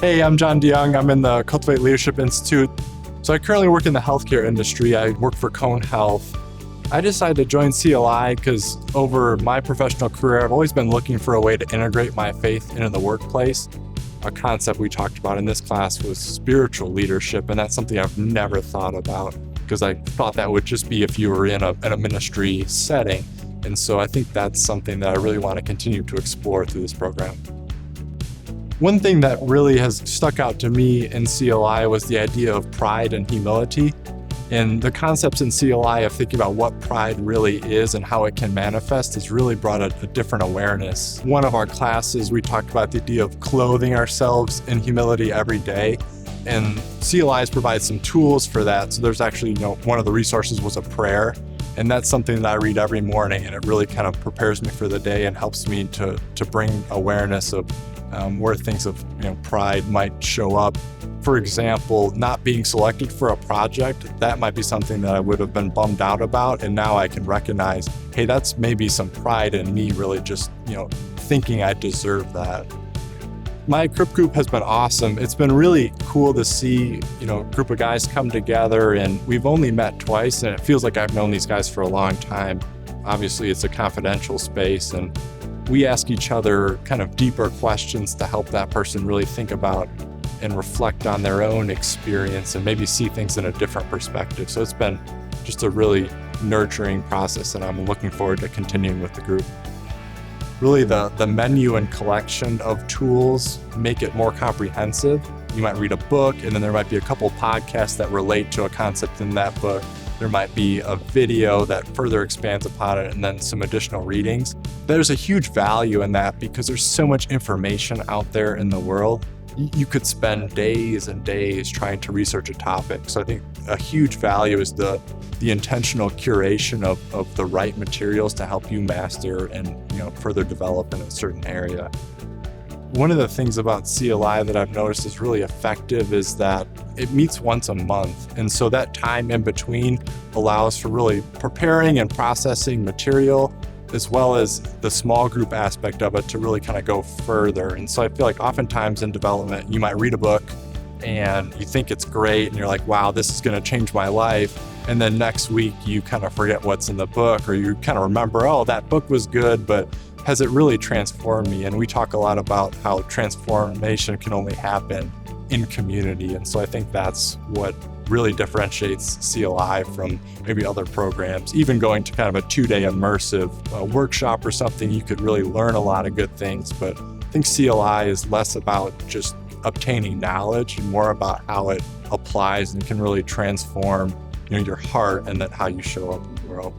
Hey, I'm John DeYoung. I'm in the Cultivate Leadership Institute. So I currently work in the healthcare industry. I work for Cone Health. I decided to join CLI because over my professional career, I've always been looking for a way to integrate my faith into the workplace. A concept we talked about in this class was spiritual leadership, and that's something I've never thought about because I thought that would just be if you were in a ministry setting. And so I think that's something that I really want to continue to explore through this program. One thing that really has stuck out to me in CLI was the idea of pride and humility. And the concepts in CLI of thinking about what pride really is and how it can manifest has really brought a different awareness. One of our classes, we talked about the idea of clothing ourselves in humility every day. And CLIs provide some tools for that. So there's actually, one of the resources was a prayer. And that's something that I read every morning, and it really kind of prepares me for the day and helps me to bring awareness of where things of pride might show up. For example, not being selected for a project, that might be something that I would have been bummed out about, and now I can recognize, hey, that's maybe some pride in me really just thinking I deserve that. My CRIP group has been awesome. It's been really cool to see a group of guys come together, and we've only met twice, and it feels like I've known these guys for a long time. Obviously, it's a confidential space, and we ask each other kind of deeper questions to help that person really think about and reflect on their own experience and maybe see things in a different perspective. So it's been just a really nurturing process, and I'm looking forward to continuing with the group. Really, the menu and collection of tools make it more comprehensive. You might read a book, and then there might be a couple podcasts that relate to a concept in that book. There might be a video that further expands upon it, and then some additional readings. There's a huge value in that because there's so much information out there in the world. You could spend days and days trying to research a topic. So I think a huge value is the intentional curation of the right materials to help you master and further develop in a certain area. One of the things about CLI that I've noticed is really effective is that it meets once a month. And so that time in between allows for really preparing and processing material, as well as the small group aspect of it to really kind of go further. And so I feel like oftentimes in development, you might read a book and you think it's great and you're like, wow, this is going to change my life. And then next week you kind of forget what's in the book, or you kind of remember, oh, that book was good, but has it really transformed me? And we talk a lot about how transformation can only happen in community. And so I think that's what really differentiates CLI from maybe other programs. Even going to kind of a 2-day immersive workshop or something, you could really learn a lot of good things. But I think CLI is less about just obtaining knowledge and more about how it applies and can really transform your heart and then how you show up in the world.